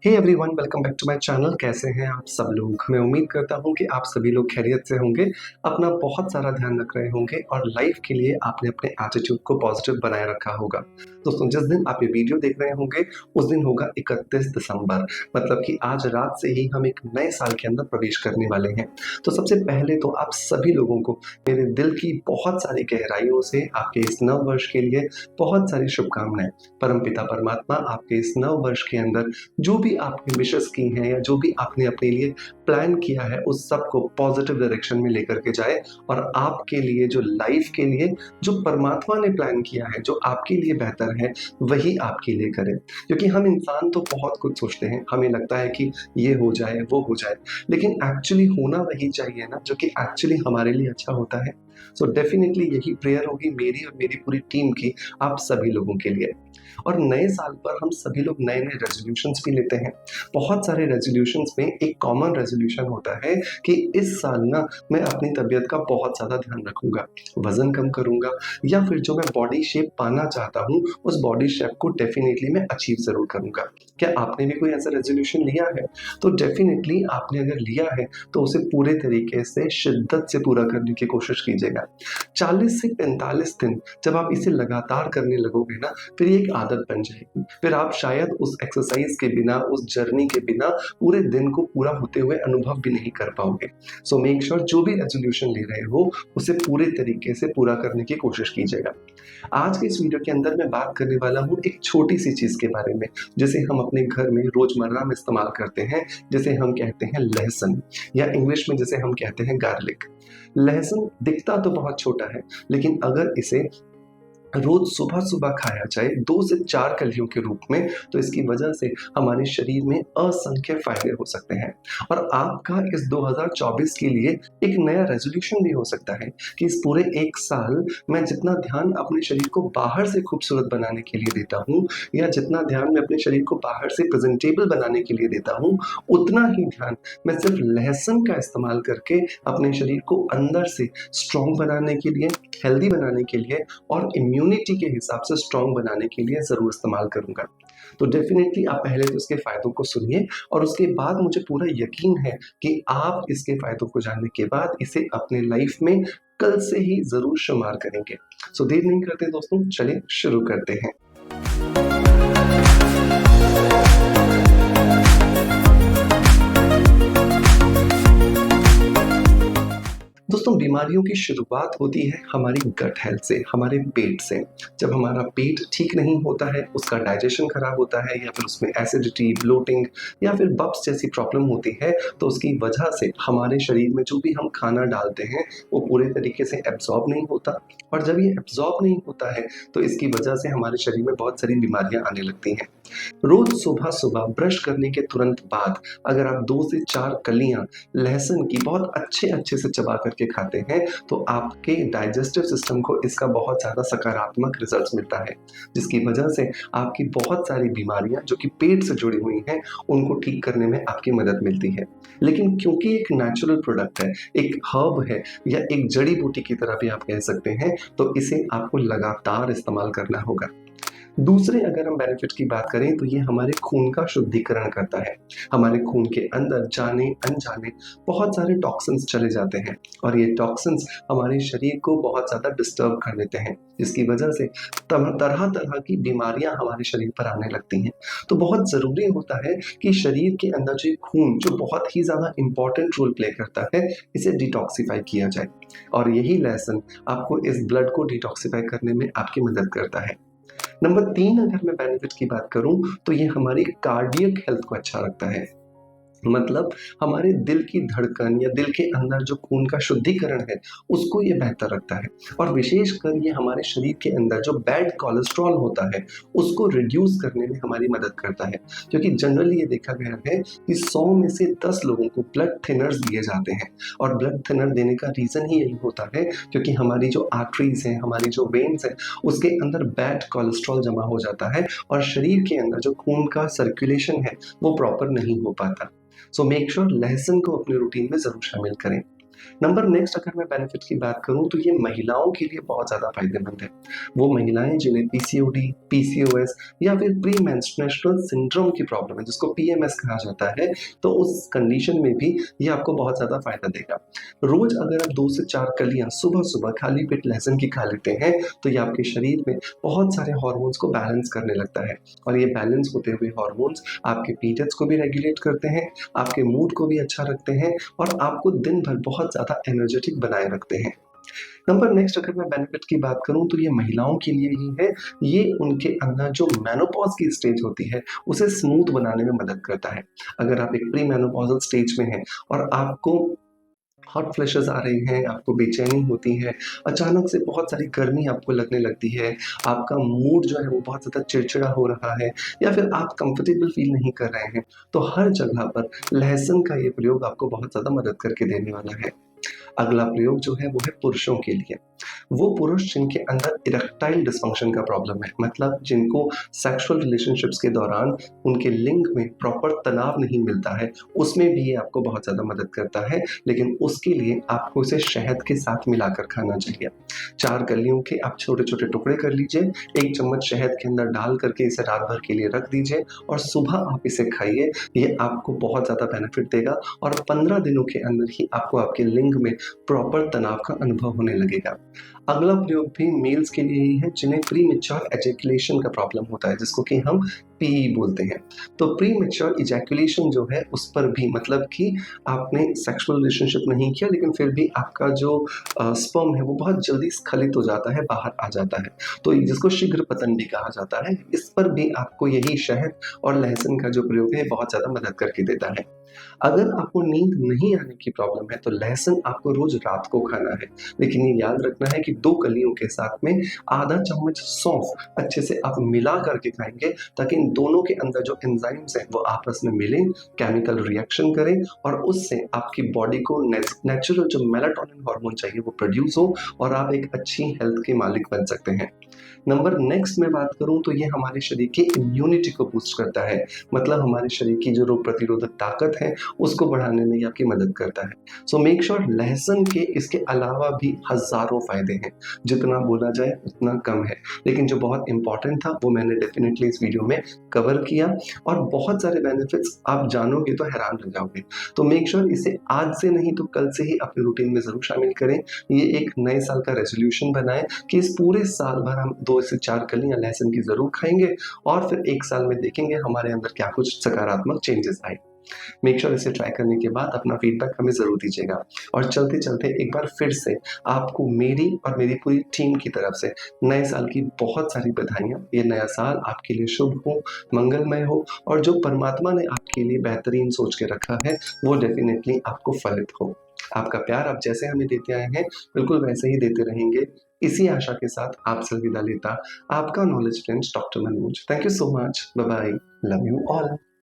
Hey everyone, welcome back to my channel. कैसे हैं आप सब लोग? मैं उम्मीद करता हूं कि आप सभी लोग खैरियत से होंगे, अपना बहुत सारा ध्यान रख रहे होंगे और लाइफ के लिए आपने अपने एटीट्यूड को पॉजिटिव बनाए रखा होगा। दोस्तों, जिस दिन आप ये वीडियो देख रहे होंगे उस दिन होगा 31 दिसंबर, मतलब कि आज रात से ही हम एक नए साल के अंदर प्रवेश करने वाले हैं। तो सबसे पहले तो आप सभी लोगों को मेरे दिल की बहुत सारी गहराइयों से आपके इस नव वर्ष के लिए बहुत सारी शुभकामनाएं। परमपिता परमात्मा आपके इस नव वर्ष के अंदर जो भी आपने विशेस की हैं या जो भी आपने अपने लिए प्लान किया है उस सब को पॉजिटिव डायरेक्शन में लेकर के जाए और आपके लिए जो लाइफ के लिए जो परमात्मा ने प्लान किया है, जो आपके लिए बेहतर है, वही आपके लिए करे। क्योंकि हम इंसान तो बहुत कुछ सोचते हैं, हमें लगता है कि ये हो जाए वो हो जाए, लेकिन एक्चुअली होना वही चाहिए ना जो कि एक्चुअली हमारे लिए अच्छा होता है। सो डेफिनेटली यही प्रेयर होगी मेरी और मेरी पूरी टीम की आप सभी लोगों के लिए। और नए साल पर हम सभी लोग नए नए रेजोल्यूशंस भी लेते हैं। बहुत सारे रेजोल्यूशंस में एक कॉमन रेजोल्यूशन होता है कि इस साल ना मैं अपनी तबीयत का बहुत ज़्यादा ध्यान रखूंगा, वजन कम करूंगा, या फिर जो मैं बॉडी शेप पाना चाहता हूँ उस बॉडी शेप को डेफिनेटली मैं अचीव ज़रूर करूंगा। क्या आपने भी कोई ऐसा रेजोल्यूशन लिया है? तो डेफिनेटली आपने अगर लिया है तो उसे पूरे तरीके से शिद्दत से पूरा करने की कोशिश कीजिएगा। 40 से 45 दिन जब आप इसे लगातार करने लगोगे ना, फिर ये एक आदत बन जाएगी। फिर आप शायद उस एक्सरसाइज के बिना, उस जर्नी के बिना पूरे दिन को पूरा होते हुए अनुभव भी नहीं कर पाओगे। सो मेक श्योर जो भी रेजोल्यूशन ले रहे हो उसे पूरे तरीके से पूरा करने की कोशिश कीजिएगा। आज के इस वीडियो के अंदर मैं बात करने वाला हूँ एक छोटी सी चीज के बारे में, जिसे हम अपने घर में रोजमर्रा में इस्तेमाल करते हैं, जिसे हम कहते हैं लहसुन, या इंग्लिश में जिसे हम कहते हैं गार्लिक। लहसुन दिखता तो बहुत छोटा है, लेकिन अगर इसे रोज सुबह सुबह खाया जाए 2 से 4 कलियों के रूप में, तो इसकी वजह से हमारे शरीर में असंख्य फायदे हो सकते हैं। और आपका इस 2024 के लिए एक नया रेजोल्यूशन भी हो सकता है कि इस पूरे एक साल मैं जितना ध्यान अपने शरीर को बाहर से खूबसूरत बनाने के लिए देता हूँ, या जितना ध्यान मैं अपने शरीर को बाहर से प्रेजेंटेबल बनाने के लिए देता हूँ, उतना ही ध्यान मैं सिर्फ लहसुन का इस्तेमाल करके अपने शरीर को अंदर से स्ट्रॉन्ग बनाने के लिए, हेल्दी बनाने के लिए और इम्यूनिटी के हिसाब से स्ट्रॉन्ग बनाने के लिए जरूर इस्तेमाल करूंगा। तो डेफिनेटली आप पहले तो इसके फायदों को सुनिए और उसके बाद मुझे पूरा यकीन है कि आप इसके फायदों को जानने के बाद इसे अपने लाइफ में कल से ही जरूर शुमार करेंगे। सो देर नहीं करते दोस्तों, चलिए शुरू करते हैं। दोस्तों, बीमारियों की शुरुआत होती है हमारी गट हेल्थ से, हमारे पेट से। जब हमारा पेट ठीक नहीं होता है, उसका डाइजेशन खराब होता है, या फिर उसमें एसिडिटी, ब्लोटिंग या फिर बब्स जैसी प्रॉब्लम होती है, तो उसकी वजह से हमारे शरीर में जो भी हम खाना डालते हैं वो पूरे तरीके से एब्जॉर्ब नहीं होता। और जब ये एब्जॉर्ब नहीं होता है तो इसकी वजह से हमारे शरीर में बहुत सारी बीमारियां आने लगती हैं। रोज सुबह सुबह ब्रश करने के तुरंत बाद अगर आप 2 से 4 कलियां लहसुन की बहुत अच्छे से चबा करके खाते हैं, तो आपके डाइजेस्टिव सिस्टम को इसका बहुत ज़्यादा सकारात्मक रिजल्ट्स मिलता है, जिसकी वजह से आपकी बहुत सारी बीमारियां जो कि पेट से जुड़ी हुई हैं उनको ठीक करने में आपकी मदद मिलती है। लेकिन क्योंकि एक नेचुरल प्रोडक्ट है, एक हर्ब है, या एक जड़ी बूटी की तरह भी आप कह सकते हैं, तो इसे आपको लगातार इस्तेमाल करना होगा। दूसरे अगर हम बेनिफिट की बात करें तो ये हमारे खून का शुद्धिकरण करता है। हमारे खून के अंदर जाने अनजाने बहुत सारे टॉक्सिन्स चले जाते हैं और ये टॉक्सिन्स हमारे शरीर को बहुत ज़्यादा डिस्टर्ब कर देते हैं, जिसकी वजह से तरह तरह की बीमारियां हमारे शरीर पर आने लगती हैं। तो बहुत ज़रूरी होता है कि शरीर के अंदर जो खून, जो बहुत ही ज़्यादा इंपॉर्टेंट रोल प्ले करता है, इसे डिटॉक्सिफाई किया जाए। और यही लेसन आपको इस ब्लड को डिटॉक्सिफाई करने में आपकी मदद करता है। नंबर 3 अगर मैं बेनिफिट की बात करूं तो ये हमारी कार्डियक हेल्थ को अच्छा रखता है। मतलब हमारे दिल की धड़कन या दिल के अंदर जो खून का शुद्धिकरण है उसको ये बेहतर रखता है। और विशेषकर ये हमारे शरीर के अंदर जो बैड कोलेस्ट्रॉल होता है उसको रिड्यूस करने में हमारी मदद करता है। क्योंकि जनरली ये देखा गया है कि 100 में से 10 लोगों को ब्लड थिनर्स दिए जाते हैं, और ब्लड थिनर देने का रीजन ही यही होता है क्योंकि हमारी जो आर्टरीज हैं, हमारी जो वेन्स हैं, उसके अंदर बैड कोलेस्ट्रॉल जमा हो जाता है और शरीर के अंदर जो खून का सर्कुलेशन है वो प्रॉपर नहीं हो पाता। सो मेक श्योर लहसुन को अपने रूटीन में जरूर शामिल करें। नंबर नेक्स्ट अगर मैं बेनिफिट की बात करूँ तो ये महिलाओं के लिए बहुत ज़्यादा फ़ायदेमंद है। वो महिलाएँ जिन्हें पीसीओडी, पीसीओएस या फिर प्री मेंस्ट्रुएशनल सिंड्रोम की प्रॉब्लम है जिसको पीएमएस कहा जाता है, तो उस कंडीशन में भी ये आपको बहुत ज़्यादा फ़ायदा देगा। रोज़ अगर आप 2 से 4 कलियाँ सुबह-सुबह खाली पेट लहसुन की खा लेते हैं, तो ये आपके शरीर में बहुत सारे हार्मोन्स को बैलेंस करने लगता है और ये बैलेंस होते हुए हार्मोन्स आपके पीरियड्स को भी रेगुलेट करते हैं, आपके मूड को भी अच्छा रखते हैं और आपको दिन भर बहुत ज़्यादा एनर्जेटिक बनाए रखते हैं। नंबर नेक्स्ट अगर मैं बेनिफिट की बात करूँ तो ये महिलाओं के लिए ही है, ये उनके अंदर जो मेनोपॉज़ की स्टेज होती है, उसे स्मूथ बनाने में मदद करता है। अगर आप एक प्री मेनोपॉज़ल स्टेज में हैं और आपको हॉट फ्लैशेस आ रही हैं, आपको बेचैनी होती है, अचानक से बहुत सारी गर्मी आपको लगने लगती है, आपका मूड जो है वो बहुत ज़्यादा चिड़चिड़ा हो रहा है या फिर आप कंफर्टेबल फ़ील नहीं कर रहे हैं, तो हर जगह पर लहसुन का ये प्रयोग आपको बहुत ज़्यादा मदद करके देने वाला है। अगला प्रयोग जो है वो है पुरुषों के लिए। वो पुरुष जिनके अंदर इरेक्टाइल डिस्फंक्शन का प्रॉब्लम है, मतलब जिनको सेक्सुअल रिलेशनशिप्स के दौरान उनके लिंग में प्रॉपर तनाव नहीं मिलता है, उसमें भी ये आपको बहुत ज़्यादा मदद करता है, लेकिन उसके लिए आपको इसे शहद के साथ मिलाकर खाना चाहिए। 4 कलियों के आप छोटे-छोटे टुकड़े कर लीजिए, 1 चम्मच शहद के अंदर डाल करके इसे रात भर के लिए रख दीजिए और सुबह आप इसे खाइए। ये आपको बहुत ज़्यादा बेनिफिट देगा और 15 दिनों के अंदर ही आपको आपके लिंग में प्रॉपर तनाव का अनुभव होने लगेगा। अगला प्रयोग भी मेल्स के लिए ही है जिन्हें प्रीमेच्योर एजैकुलेशन का प्रॉब्लम होता है जिसको कि हम पीई बोलते हैं। तो प्रीमेच्योर एजैकुलेशन जो है उस पर भी मतलब कि आपने सेक्सुअल रिलेशनशिप नहीं किया लेकिन फिर भी आपका जो स्पर्म है वो बहुत जल्दी स्खलित हो जाता है, बाहर आ जाता है। तो जिसको शीघ्र पतन भी कहा जाता है, इस पर भी आपको यही शहद और लहसुन का जो प्रयोग है बहुत ज़्यादा मदद करके देता है। अगर आपको नींद नहीं आने की प्रॉब्लम है तो लहसुन आपको रोज रात को खाना है, लेकिन ये याद रखना है कि 2 कलियों के साथ में आधा चम्मच सौंफ अच्छे से आप मिला करके खाएँगे ताकि इन दोनों के अंदर जो एंजाइम्स हैं वो आपस में मिलें, केमिकल रिएक्शन करें और उससे आपकी बॉडी को नेचुरल जो मेलाटोनिन हार्मोन चाहिए वो प्रोड्यूस हो और आप एक अच्छी हेल्थ के मालिक बन सकते हैं। नंबर नेक्स्ट मैं बात करूँ तो ये हमारे शरीर की इम्यूनिटी को बूस्ट करता है, मतलब हमारे शरीर की जो रोग प्रतिरोधक ताकत है उसको बढ़ाने में ये आपकी मदद करता है। सो मेक श्योर लहसुन के इसके अलावा भी हज़ारों फ़ायदे हैं, जितना बोला जाए उतना कम है। लेकिन जो बहुत इम्पोर्टेंट था वो मैंने डेफ़िनेटली इस वीडियो में कवर किया और बहुत सारे बेनिफिट्स आप जानोगे तो हैरान रह जाओगे। तो मेक श्योर इसे आज से नहीं तो कल से ही अपने रूटीन में ज़रूर शामिल करें। ये एक नए साल का रेज़ोल्यूशन बनाएँ कि इस पूरे साल भर हम 2 से 4 कलियाँ लहसुन की ज़रूर खाएँगे और फिर 1 साल में देखेंगे हमारे अंदर क्या कुछ सकारात्मक चेंजेस आए। मेक श्योर इसे ट्राई करने के बाद अपना फीडबैक हमें ज़रूर दीजिएगा और चलते-चलते एक बार फिर से आपको मेरी और मेरी पूरी टीम की तरफ से नए साल की बहुत सारी बधाइयाँ। ये नया साल आपके लिए शुभ हो, मंगलमय हो और जो परमात्मा ने आपके लिए बेहतरीन सोच के रखा है, वो डेफ़िनेटली आपको फलित हो। आपका प्यार आप जैसे हमें देते आए हैं, बिल्कुल वैसे ही देते रहेंगे। इसी आशा के साथ आपसे अलविदा लेता आपका knowledge friends doctor Manoj. Thank you so much. Bye bye. Love you all.